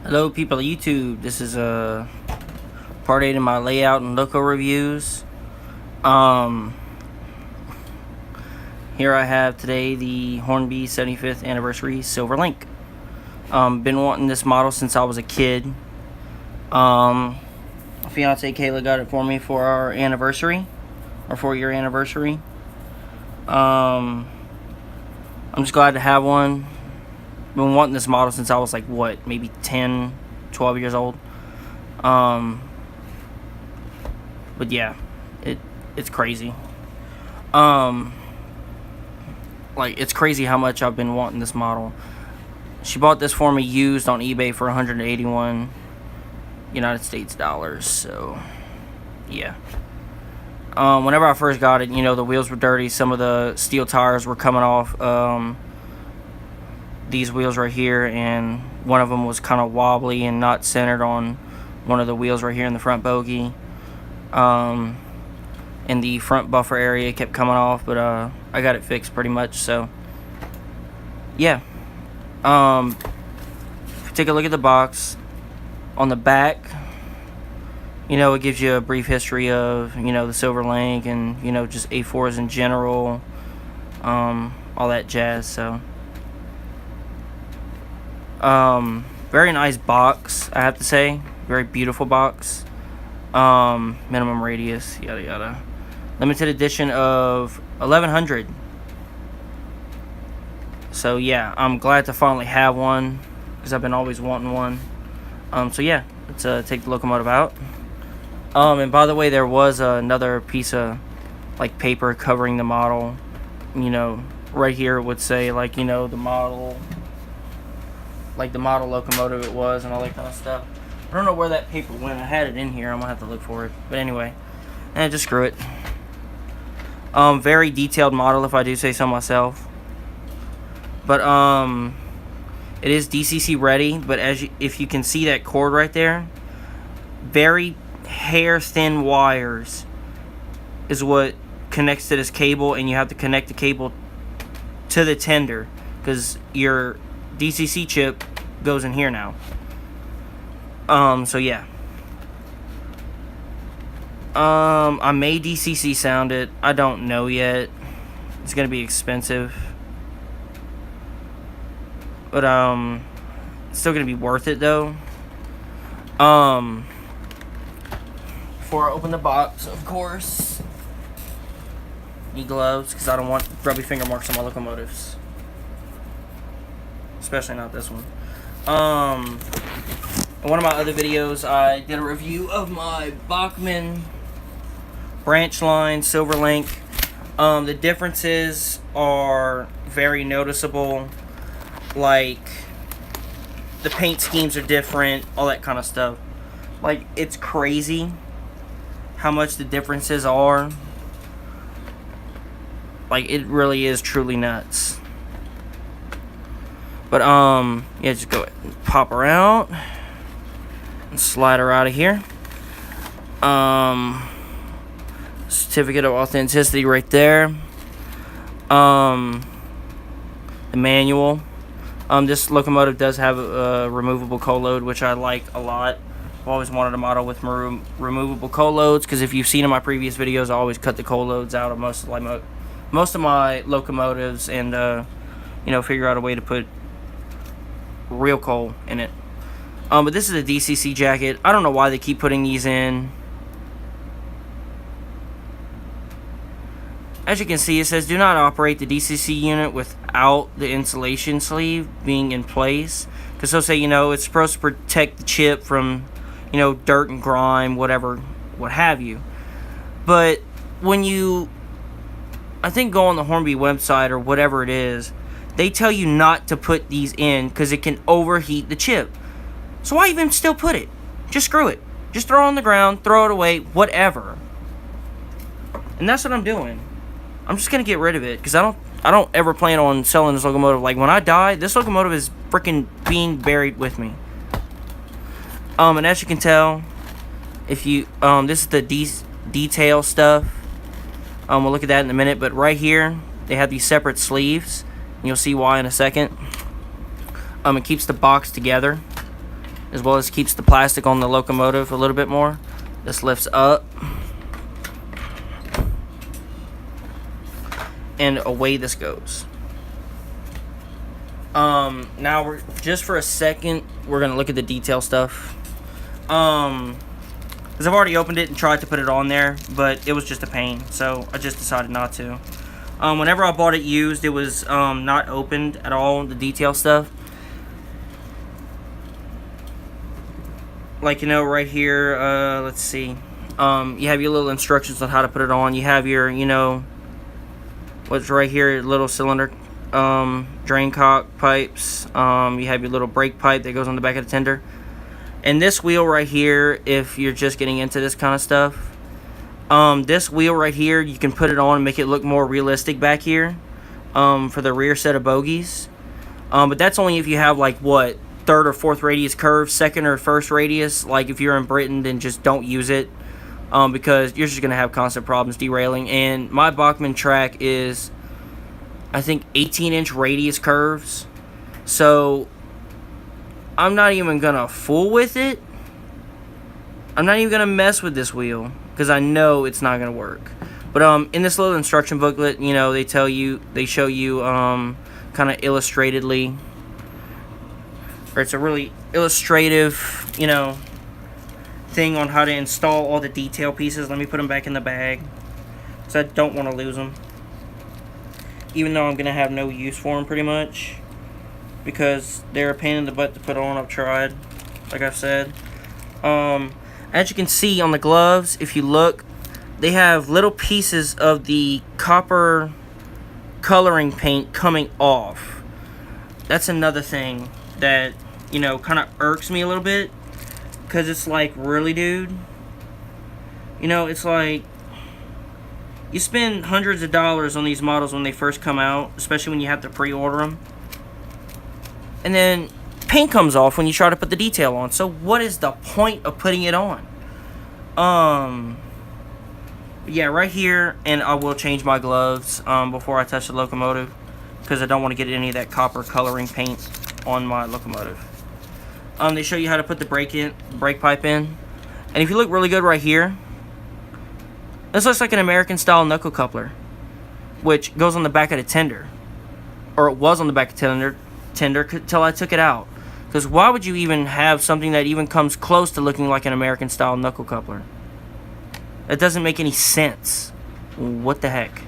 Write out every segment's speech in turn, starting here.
Hello people of YouTube, this is part 8 of my layout and loco reviews. Here I have today the Hornby 75th anniversary Silver Link. Been wanting this model since I was a kid. My fiance Kayla got it for me for our anniversary, our 4-year anniversary. I'm just glad to have one. Been wanting this model since I was like, what, maybe 10, 12 years old. But yeah, it's crazy. Like, it's crazy how much I've been wanting this model. She bought this for me used on eBay for 181 United States dollars. So yeah. Whenever I first got it, you know, the wheels were dirty. Some of the steel tires were coming off. These wheels right here, and one of them was kind of wobbly and not centered on one of the wheels right here in the front bogie. And the front buffer area kept coming off, but I got it fixed pretty much. So yeah. If you take a look at the box on the back, you know, it gives you a brief history of, you know, the Silver Link and, you know, just A4s in general, all that jazz. So very nice box, I have to say. Very beautiful box. Minimum radius, yada yada. Limited edition of 1100. So yeah, I'm glad to finally have one, because I've been always wanting one. So yeah, let's take the locomotive out. And by the way, there was another piece of like paper covering the model. You know, right here it would say, like, you know, the model, like the model locomotive it was and all that kind of stuff. I don't know where that paper went. I had it in here. I'm gonna have to look for it. But anyway, just screw it. Very detailed model, if I do say so myself. But it is DCC ready. But if you can see that cord right there, very hair thin wires is what connects to this cable, and you have to connect the cable to the tender, because your DCC chip goes in here now. So yeah. I may DCC sound it. I don't know yet. It's gonna be expensive, but it's still gonna be worth it though. Before I open the box, of course, need gloves, because I don't want grubby finger marks on my locomotives. Especially not this one. In one of my other videos, I did a review of my Bachmann branch line Silver Link. The differences are very noticeable. Like, the paint schemes are different, all that kind of stuff. Like, it's crazy how much the differences are. Like, it really is truly nuts. But yeah, just go ahead and pop her out and slide her out of here. Certificate of authenticity right there. The manual. This locomotive does have a removable co-load, which I like a lot. I've always wanted a model with removable co-loads, because if you've seen in my previous videos, I always cut the co-loads out of most of my locomotives, and you know, figure out a way to put real coal in it. But this is a DCC jacket. I don't know why they keep putting these in. As you can see, it says do not operate the DCC unit without the insulation sleeve being in place, because they'll say, you know, it's supposed to protect the chip from, you know, dirt and grime, whatever, what have you. But when you, I think, go on the Hornby website or whatever it is, they tell you not to put these in because it can overheat the chip. So why even still put it? Just screw it. Just throw it on the ground, throw it away, whatever. And that's what I'm doing. I'm just gonna get rid of it, because I don't ever plan on selling this locomotive. Like, when I die, this locomotive is freaking being buried with me. And as you can tell, if you this is the detail stuff. We'll look at that in a minute. But right here, they have these separate sleeves. You'll see why in a second. It keeps the box together. as well as keeps the plastic on the locomotive a little bit more. This lifts up, and away this goes. Now we're just for a second we're gonna look at the detail stuff. Because I've already opened it and tried to put it on there, but it was just a pain, so I just decided not to. Whenever I bought it used, it was not opened at all, the detail stuff. Like, you know, right here, let's see. You have your little instructions on how to put it on. You have your, you know, what's right here, little cylinder drain cock pipes. You have your little brake pipe that goes on the back of the tender. And this wheel right here, if you're just getting into this kind of stuff, this wheel right here, you can put it on and make it look more realistic back here for the rear set of bogies. But that's only if you have, like, what, third or fourth radius curve, second or first radius. Like, if you're in Britain, then just don't use it because you're just going to have constant problems derailing. And my Bachmann track is, I think, 18-inch radius curves. So I'm not even going to fool with it. I'm not even going to mess with this wheel because I know it's not going to work. But in this little instruction booklet, you know, they show you kind of illustratedly, or it's a really illustrative, you know, thing on how to install all the detail pieces. Let me put them back in the bag because I don't want to lose them. Even though I'm going to have no use for them pretty much, because they're a pain in the butt to put on. I've tried, like I've said. As you can see on the gloves, if you look, they have little pieces of the copper coloring paint coming off. That's another thing that, you know, kind of irks me a little bit, because it's like, really, dude? You know, it's like, you spend hundreds of dollars on these models when they first come out, especially when you have to pre-order them. And then paint comes off when you try to put the detail on. So what is the point of putting it on? Yeah, right here, and I will change my gloves before I touch the locomotive, because I don't want to get any of that copper coloring paint on my locomotive. They show you how to put the brake pipe in. And if you look really good right here, this looks like an American style knuckle coupler, which goes on the back of the tender. Or it was on the back of the tender till I took it out. Because why would you even have something that even comes close to looking like an American style knuckle coupler? That doesn't make any sense. What the heck?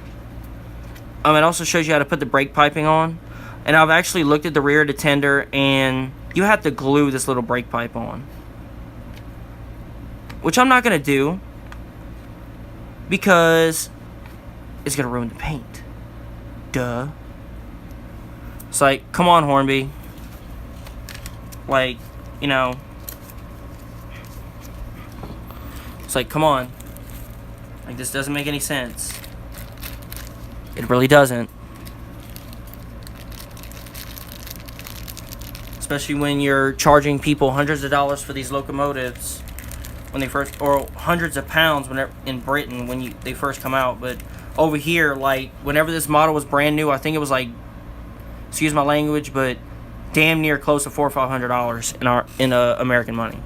It also shows you how to put the brake piping on. And I've actually looked at the rear of the tender, and you have to glue this little brake pipe on. Which I'm not going to do, because it's going to ruin the paint. Duh. It's like, come on, Hornby. Like, you know. It's like, come on. Like, this doesn't make any sense. It really doesn't. Especially when you're charging people hundreds of dollars for these locomotives when they first, or hundreds of pounds when in Britain when they first come out. But over here, like, whenever this model was brand new, I think it was like, excuse my language, but damn near close to $400 or $500 in American money.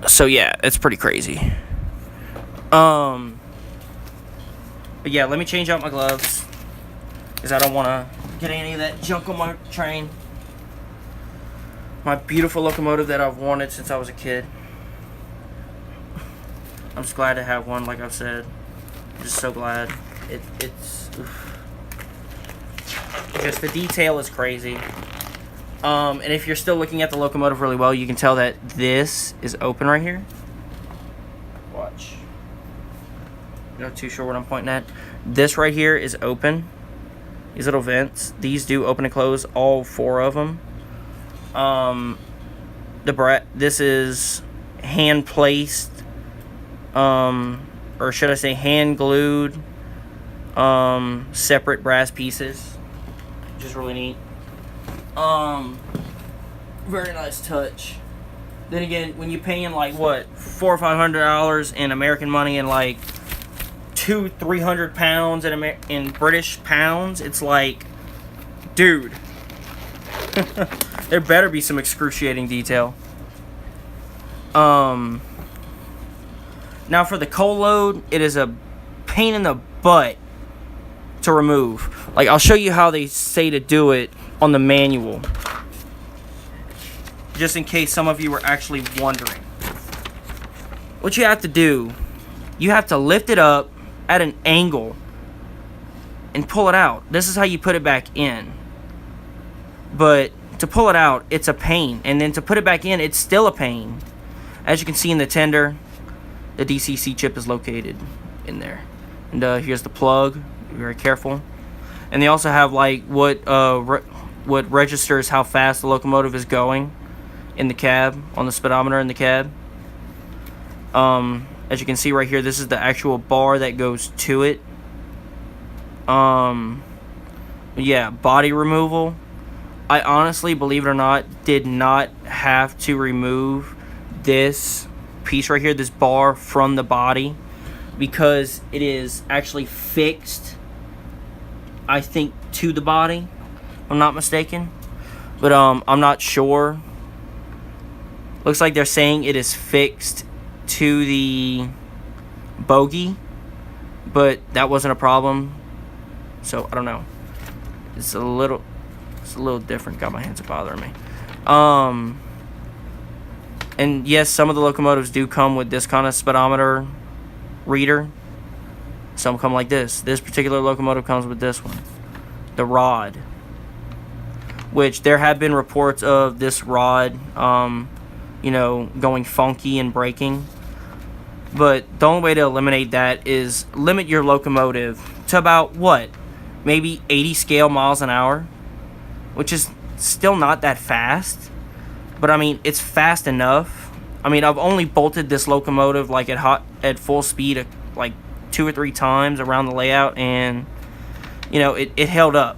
So yeah, it's pretty crazy. But yeah, let me change out my gloves, because I don't want to get any of that junk on my train. My beautiful locomotive that I've wanted since I was a kid. I'm just glad to have one, like I've said. I'm just so glad. It's just the detail is crazy. And if you're still looking at the locomotive really well, you can tell that this is open right here. Watch. You're not too sure what I'm pointing at. This right here is open. These little vents. These do open and close, all four of them. This is hand placed, or should I say hand glued, separate brass pieces, which is really neat. Very nice touch. Then again, when you're paying like what, $400 or $500 in American money and like 200-300 pounds in British pounds, it's like, dude, There better be some excruciating detail. Now for the coal load, it is a pain in the butt to remove. Like, I'll show you how they say to do it on the manual, just in case some of you were actually wondering. What you have to do, you have to lift it up at an angle and pull it out. This is how you put it back in. But to pull it out, it's a pain. And then to put it back in, it's still a pain. As you can see in the tender, the DCC chip is located in there. And here's the plug. Be very careful. And they also have like what registers how fast the locomotive is going in the cab, on the speedometer in the cab. As you can see right here, this is the actual bar that goes to it. Yeah, body removal. I honestly, believe it or not, did not have to remove this piece right here, this bar, from the body, because it is actually fixed, I think, to the body, if I'm not mistaken. But I'm not sure. Looks like they're saying it is fixed to the bogie, but that wasn't a problem. So I don't know. It's a little different. God, my hands are bothering me. And yes, some of the locomotives do come with this kind of speedometer reader. Some come like this. This particular locomotive comes with this one, the rod. Which there have been reports of this rod, you know, going funky and breaking. But the only way to eliminate that is limit your locomotive to about what? Maybe 80 scale miles an hour, which is still not that fast. But I mean, it's fast enough. I mean, I've only bolted this locomotive like at full speed like 2 or 3 times around the layout, and you know, it held up.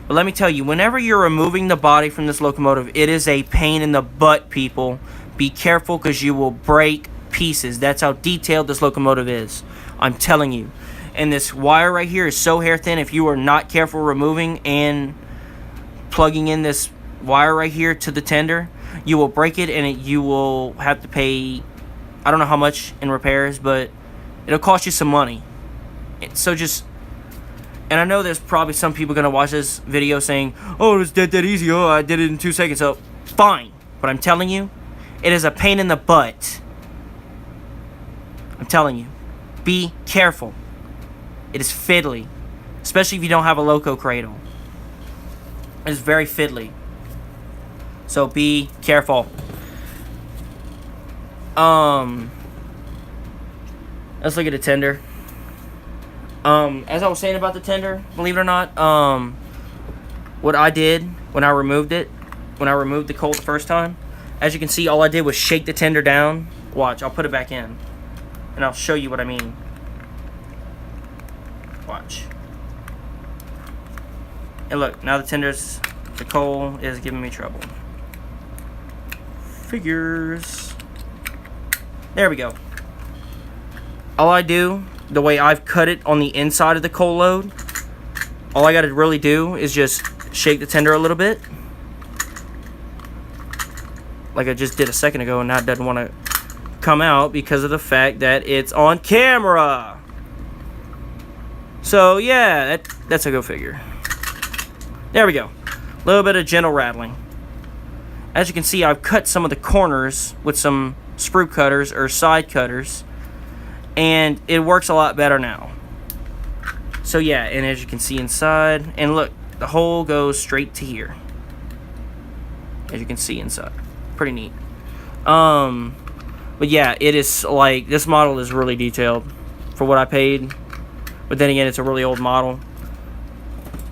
But let me tell you, whenever you're removing the body from this locomotive, it is a pain in the butt, people. Be careful, because you will break pieces. That's how detailed this locomotive is. I'm telling you. And this wire right here is so hair thin, if you are not careful removing and plugging in this wire right here to the tender, you will break it, and you will have to pay, I don't know how much in repairs, but it'll cost you some money. So just, and I know there's probably some people going to watch this video saying, oh, it's dead easy, oh, I did it in 2 seconds. So fine, but I'm telling you, it is a pain in the butt. I'm telling you, be careful. It is fiddly, especially if you don't have a loco cradle. It is very fiddly. So be careful. Let's look at the tender. As I was saying about the tender, believe it or not, what I did when I removed the coal the first time, as you can see, all I did was shake the tender down. Watch, I'll put it back in, and I'll show you what I mean. Watch. And look, now the coal is giving me trouble. Figures. There we go. All I do, the way I've cut it on the inside of the coal load, all I gotta really do is just shake the tender a little bit, like I just did a second ago, and now it doesn't want to come out because of the fact that it's on camera. So yeah, that's a go figure. There we go. A little bit of gentle rattling. As you can see, I've cut some of the corners with some sprue cutters or side cutters, and it works a lot better now. So yeah, and as you can see inside, and look, the hole goes straight to here. As you can see inside, pretty neat. But yeah, it is like, this model is really detailed for what I paid. But then again, it's a really old model.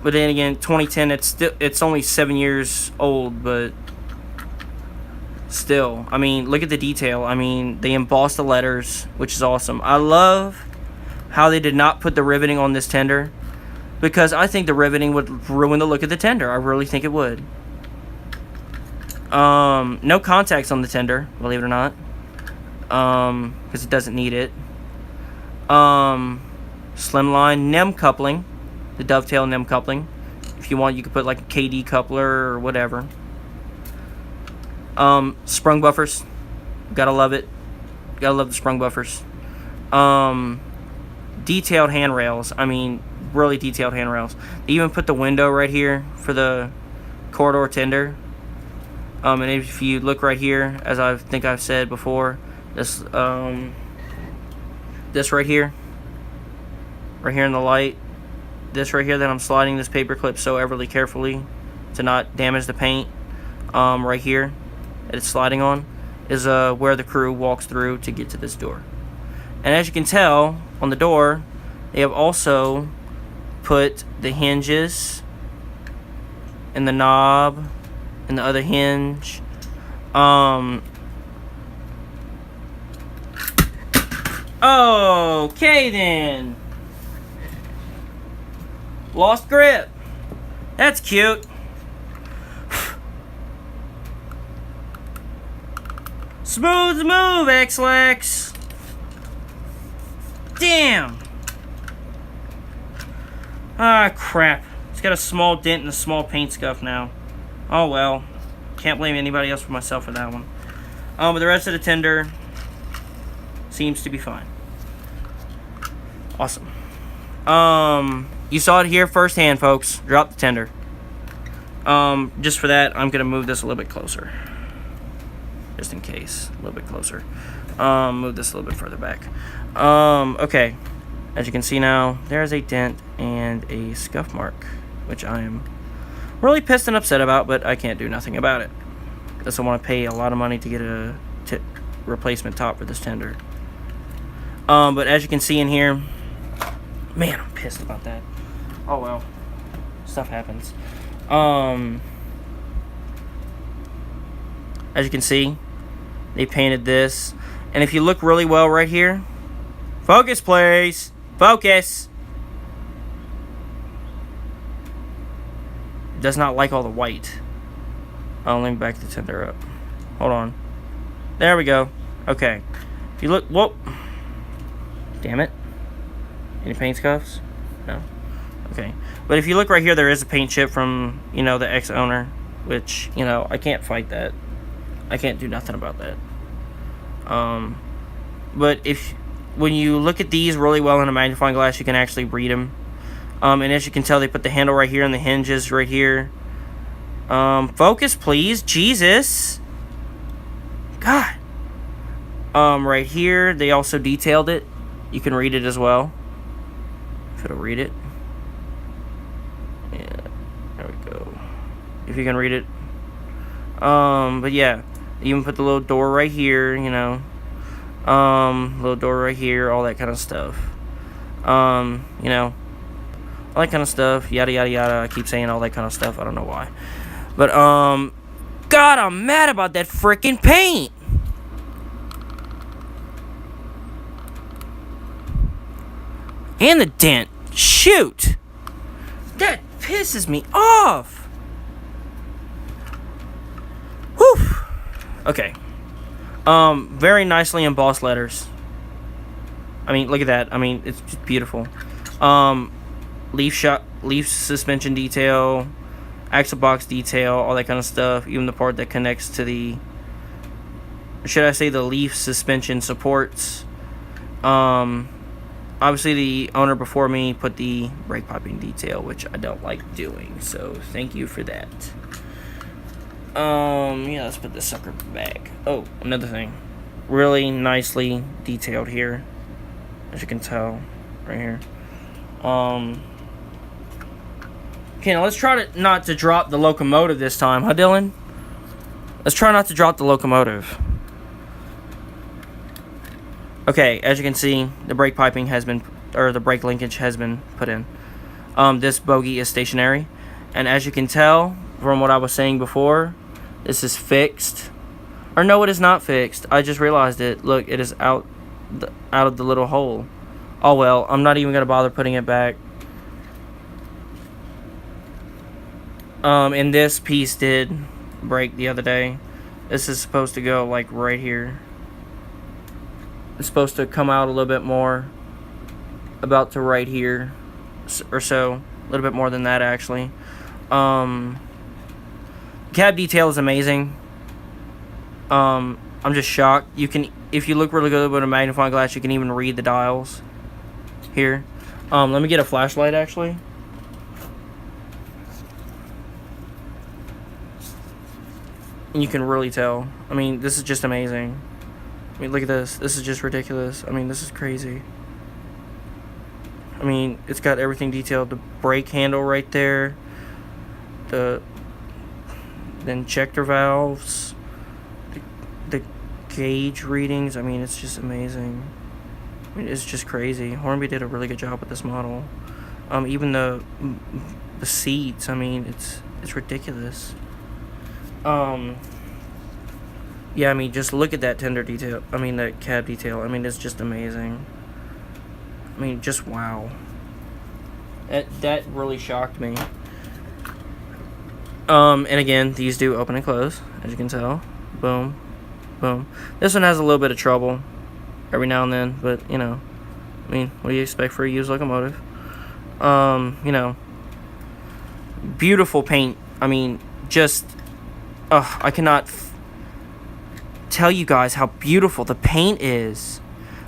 But then again, 2010, it's only 7 years old, but still, I mean, look at the detail. I mean, they embossed the letters, which is awesome. I love how they did not put the riveting on this tender, because I think the riveting would ruin the look of the tender. I really think it would. No contacts on the tender, believe it or not, because it doesn't need it. Slimline NEM coupling, the dovetail NEM coupling. If you want, you could put like a KD coupler or whatever. Sprung buffers. Gotta love it. Gotta love the sprung buffers. Detailed handrails. I mean, really detailed handrails. They even put the window right here for the corridor tender. And if you look right here, as I think I've said before, this this right here in the light, this right here that I'm sliding this paper clip so everly carefully to not damage the paint, right here that it's sliding on, is where the crew walks through to get to this door. And as you can tell on the door, they have also put the hinges and the knob and the other hinge. Okay then. Lost grip. That's cute. Smooth move, X-Lax. Damn. Ah, crap. It's got a small dent and a small paint scuff now. Oh well. Can't blame anybody else but myself for that one. But the rest of the tender seems to be fine. Awesome. You saw it here firsthand, folks. Drop the tender. Just for that, I'm gonna move this a little bit closer. Just in case. A little bit closer. Move this a little bit further back. Okay. As you can see now, there's a dent and a scuff mark, which I am really pissed and upset about, but I can't do nothing about it. I just want to pay a lot of money to get a replacement top for this tender. But as you can see in here, man, I'm pissed about that. Oh well, stuff happens. As you can see, they painted this, and if you look really well right here, focus please, focus. It does not like all the white. I'll let me back the tender up. Hold on. There we go. Okay. If you look, whoop. Damn it. Any paint scuffs? No. Okay. But if you look right here, there is a paint chip from, you know, the ex-owner, which, you know, I can't fight that. I can't do nothing about that. But when you look at these really well in a magnifying glass, you can actually read them. And as you can tell, they put the handle right here and the hinges right here. Focus, please. Jesus. God. Right here, they also detailed it. You can read it as well. If it'll read it. Yeah. There we go. If you can read it. But yeah. They even put the little door right here, you know. Little door right here, all that kind of stuff. You know. All that kind of stuff. Yada, yada, yada. I keep saying all that kind of stuff. I don't know why. But, God, I'm mad about that freaking paint. And the dent. Shoot. That pisses me off. Whew. Okay. Very nicely embossed letters. I mean, look at that. I mean, it's just beautiful. Leaf suspension detail, axle box detail, all that kind of stuff. Even the part that connects to the, should I say, the leaf suspension supports. Obviously the owner before me put the brake piping detail, which I don't like doing, so thank you for that. Yeah, let's put this sucker back. Oh, another thing, really nicely detailed here, as you can tell right here. Okay, now let's try not to drop the locomotive this time, huh, Dylan? Let's try not to drop the locomotive. Okay, as you can see, the brake piping has been, or the brake linkage has been put in. This bogie is stationary, and as you can tell from what I was saying before, this is fixed. Or no, it is not fixed. I just realized it. Look, it is out of the little hole. Oh well, I'm not even gonna bother putting it back. And this piece did break the other day. This is supposed to go like right here. It's supposed to come out a little bit more, about to right here or so, a little bit more than that actually. Cab detail is amazing. I'm just shocked. You can, if you look really good with a magnifying glass, you can even read the dials here. Let me get a flashlight actually. And you can really tell. I mean, this is just amazing. I mean, look at this. This is just ridiculous. I mean, this is crazy. I mean, it's got everything detailed. The brake handle right there. The injector valves. The gauge readings. I mean, it's just amazing. I mean, it's just crazy. Hornby did a really good job with this model. Even the seats. I mean, it's ridiculous. Yeah, I mean, just look at that tender detail. I mean, that cab detail. I mean, it's just amazing. I mean, just wow. That really shocked me. And again, these do open and close, as you can tell. Boom, boom. This one has a little bit of trouble every now and then, but, you know, I mean, what do you expect for a used locomotive? You know, beautiful paint. I mean, just, I cannot tell you guys how beautiful the paint is.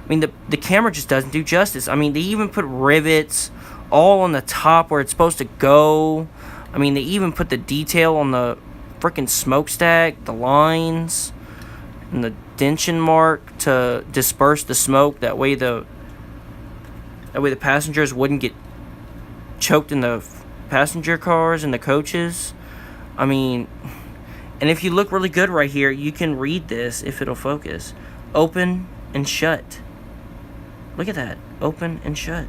I mean, the camera just doesn't do justice. I mean, they even put rivets all on the top where it's supposed to go. I mean, they even put the detail on the freaking smokestack, the lines, and the dention mark to disperse the smoke. That way the passengers wouldn't get choked in the passenger cars and the coaches. I mean, and if you look really good right here, you can read this if it'll focus. Open and shut. Look at that. Open and shut.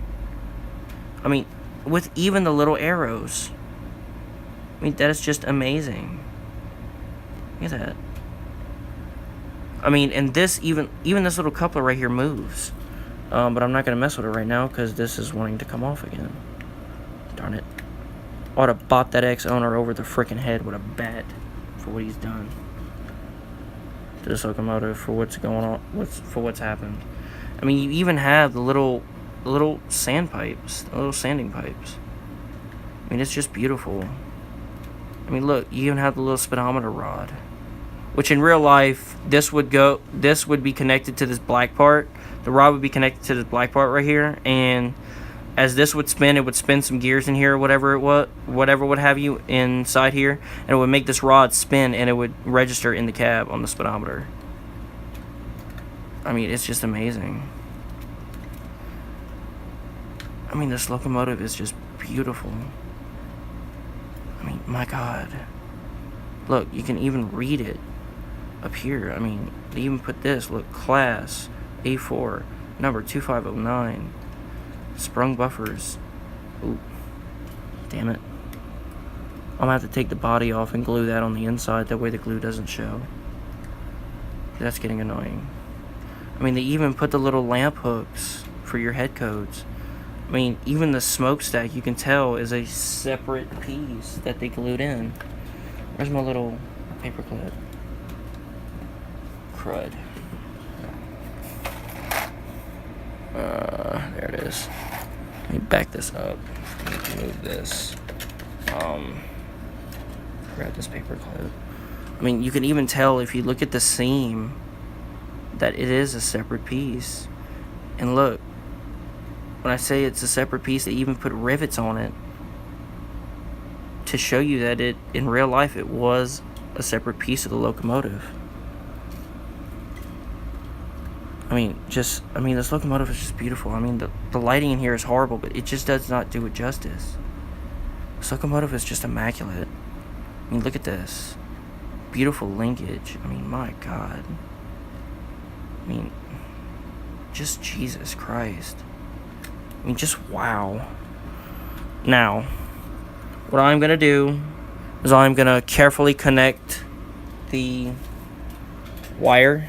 I mean, with even the little arrows. I mean, that is just amazing. Look at that. I mean, and this, even this little coupler right here moves. But I'm not going to mess with it right now because this is wanting to come off again. Darn it. I ought to bop that ex-owner over the freaking head with a bat for what he's done to this locomotive, for what's going on, for what's happened. I mean, you even have the little sand pipes, the little sanding pipes. I mean, it's just beautiful. I mean, look, you even have the little speedometer rod, which in real life, this would be connected to this black part. The rod would be connected to this black part right here, and as this would spin, it would spin some gears in here, whatever would have you inside here, and it would make this rod spin, and it would register in the cab on the speedometer. I mean, it's just amazing. I mean, this locomotive is just beautiful. I mean, my God. Look, you can even read it up here. I mean, they even put this. Look, class A4, number 2509. Sprung buffers. Ooh. Damn it. I'm gonna have to take the body off and glue that on the inside. That way the glue doesn't show. That's getting annoying. I mean, they even put the little lamp hooks for your head codes. I mean, even the smokestack, you can tell, is a separate piece that they glued in. Where's my little paper clip? Crud. There it is. Let me back this up. Move this. Grab this paper clip. I mean, you can even tell if you look at the seam that it is a separate piece. And look, when I say it's a separate piece, they even put rivets on it to show you that it, in real life, it was a separate piece of the locomotive. I mean, this locomotive is just beautiful. I mean, the lighting in here is horrible, but it just does not do it justice. This locomotive is just immaculate. I mean, look at this. Beautiful linkage. I mean, my God. I mean, just Jesus Christ. I mean, just wow. Now, what I'm going to do is I'm going to carefully connect the wire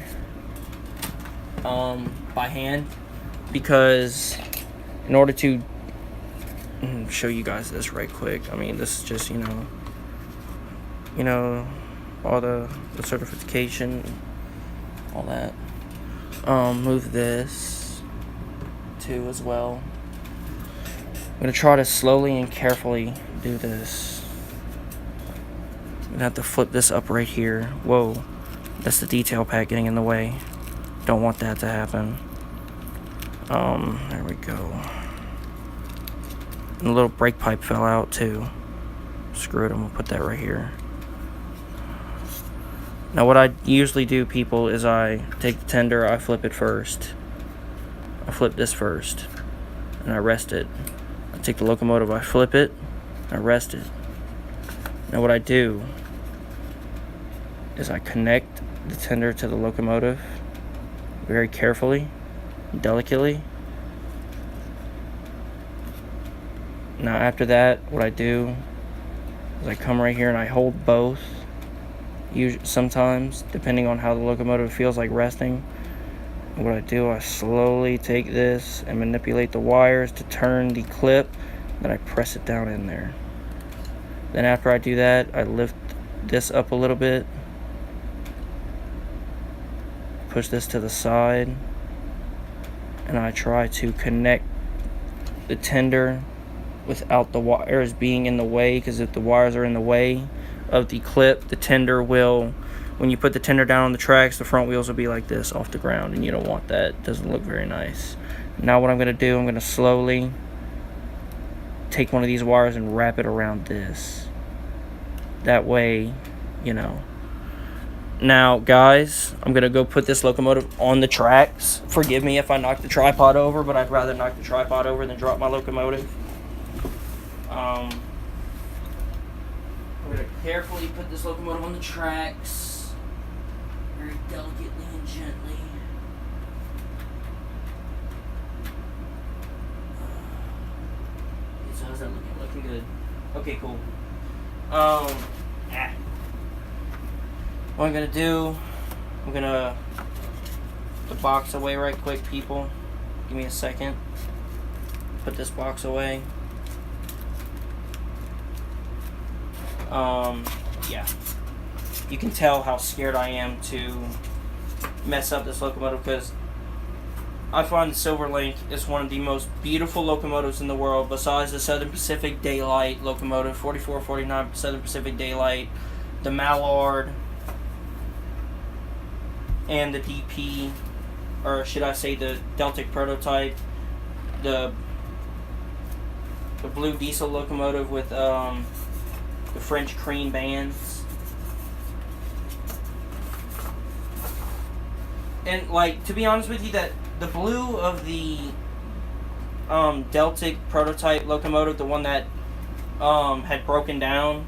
by hand, because in order to show you guys this right quick, I mean, this is just, you know, all the certification, all that. Move this too as well. I'm gonna try to slowly and carefully do this. I'm gonna have to flip this up right here. Whoa, That's the detail pack getting in the way. Don't want that to happen. There we go. And the little brake pipe fell out too. Screw it, I'm gonna put that right here. Now what I usually do, people, is I take the tender, I flip it first. I flip this first, and I rest it. I take the locomotive, I flip it, I rest it. Now what I do is I connect the tender to the locomotive very carefully, delicately. Now after that, what I do is I come right here and I hold both. Sometimes, depending on how the locomotive feels like resting. What I do, I slowly take this and manipulate the wires to turn the clip, then I press it down in there. Then after I do that, I lift this up a little bit, push this to the side, and I try to connect the tender without the wires being in the way, because if the wires are in the way of the clip, the tender will, when you put the tender down on the tracks, the front wheels will be like this off the ground, and you don't want that. It doesn't look very nice. Now what I'm going to do, I'm going to slowly take one of these wires and wrap it around this. That way, you know. Now, guys, I'm going to go put this locomotive on the tracks. Forgive me if I knock the tripod over, but I'd rather knock the tripod over than drop my locomotive. I'm going to carefully put this locomotive on the tracks. Very delicately and gently. So how's that looking? Looking good. Okay, cool. What I'm gonna do, I'm gonna put the box away right quick, people. Give me a second. Put this box away. Yeah. You can tell how scared I am to mess up this locomotive, because I find the Silverlink is one of the most beautiful locomotives in the world, besides the Southern Pacific Daylight locomotive, 4449 Southern Pacific Daylight, the Mallard, and the DP, or should I say the Deltic prototype, the blue diesel locomotive with the French cream bands. And, like, to be honest with you, that the blue of the Deltic prototype locomotive, the one that had broken down,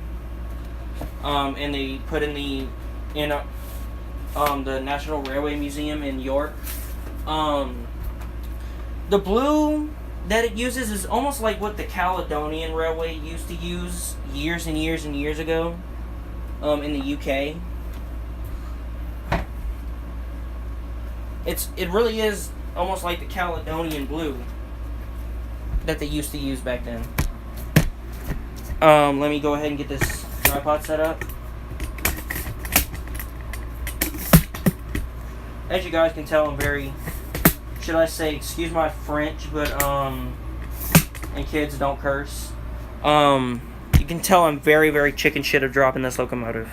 and they put in the National Railway Museum in York. The blue that it uses is almost like what the Caledonian Railway used to use years and years and years ago in the UK. It really is almost like the Caledonian blue that they used to use back then. Let me go ahead and get this tripod set up. As you guys can tell, I'm very, should I say, excuse my French, but and kids don't curse. You can tell I'm very, very chicken shit of dropping this locomotive.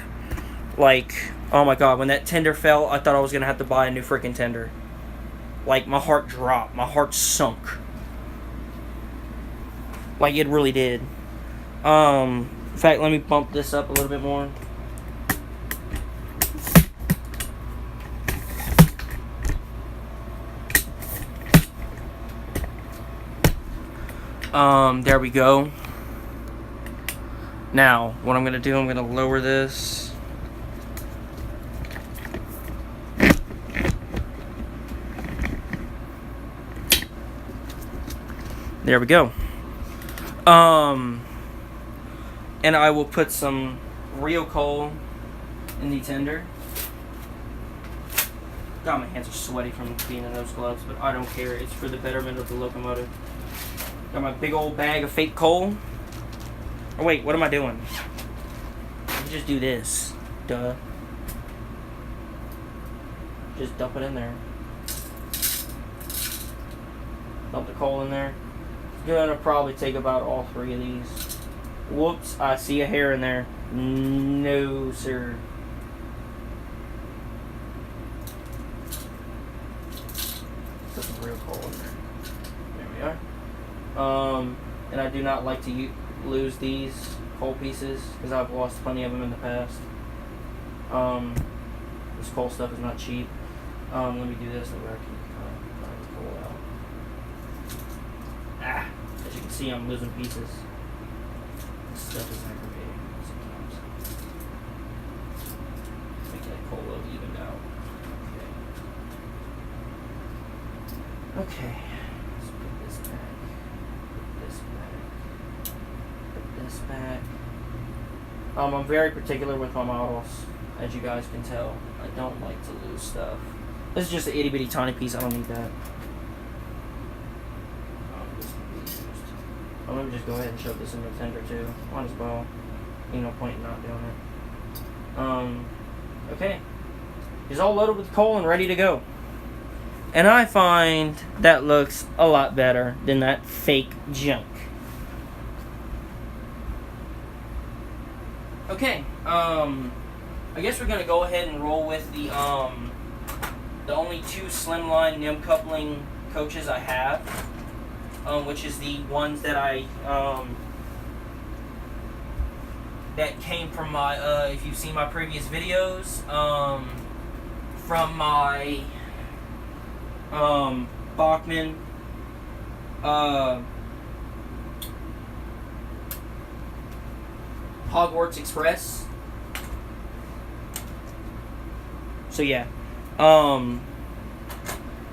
Like, oh my god, when that tender fell, I thought I was gonna have to buy a new freaking tender. Like, my heart dropped. My heart sunk. Like, it really did. In fact, let me bump this up a little bit more. There we go. Now, what I'm gonna do, I'm gonna lower this. There we go. And I will put some real coal in the tender. God, my hands are sweaty from being in those gloves, but I don't care. It's for the betterment of the locomotive. Got my big old bag of fake coal. Oh wait, what am I doing? Let me just do this. Duh. Just dump it in there. Dump the coal in there. Gonna probably take about all three of these. Whoops, I see a hair in there. No, sir. And I do not like to lose these coal pieces because I've lost plenty of them in the past. This coal stuff is not cheap. Let me do this so I can find the coal out. As you can see, I'm losing pieces. This stuff is aggravating sometimes. Make that coal load evened out. Okay. Let's put this back. Put this back. Put this back. I'm very particular with my models, as you guys can tell. I don't like to lose stuff. This is just an itty bitty tiny piece. I don't need that. This can be used. Let me just go ahead and shove this in the tender too. Might as well. Ain't no point in not doing it. Okay. It's all loaded with coal and ready to go. And I find that looks a lot better than that fake junk. Okay, I guess we're gonna go ahead and roll with the only two slimline NIM coupling coaches I have, which is the ones that I that came from my if you've seen my previous videos, from my Bachmann Hogwarts Express. So yeah.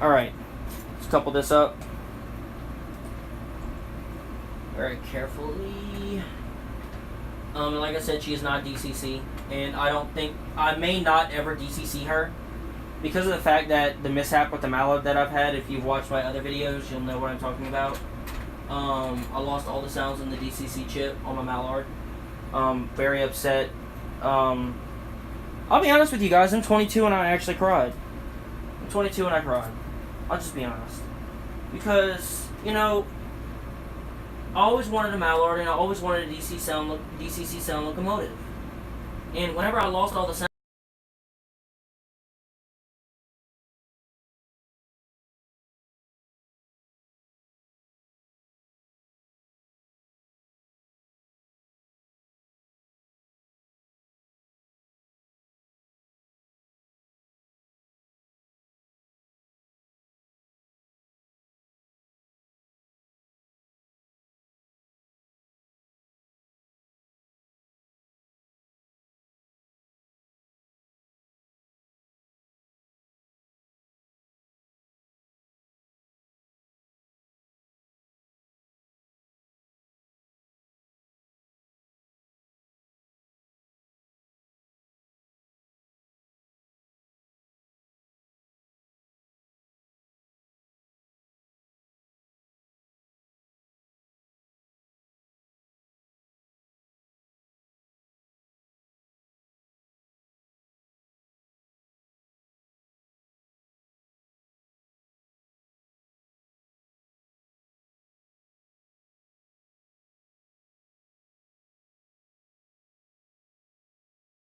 Alright. Let's couple this up very carefully. And like I said, she is not DCC, and I may not ever DCC her because of the fact that the mishap with the mallard that I've had. If you've watched my other videos, you'll know what I'm talking about. I lost all the sounds in the DCC chip on my mallard. Very upset. I'll be honest with you guys, I'm 22 and I actually cried. I'm 22 and I cried. I'll just be honest. Because, you know, I always wanted a mallard and I always wanted a DCC sound locomotive. And whenever I lost all the sound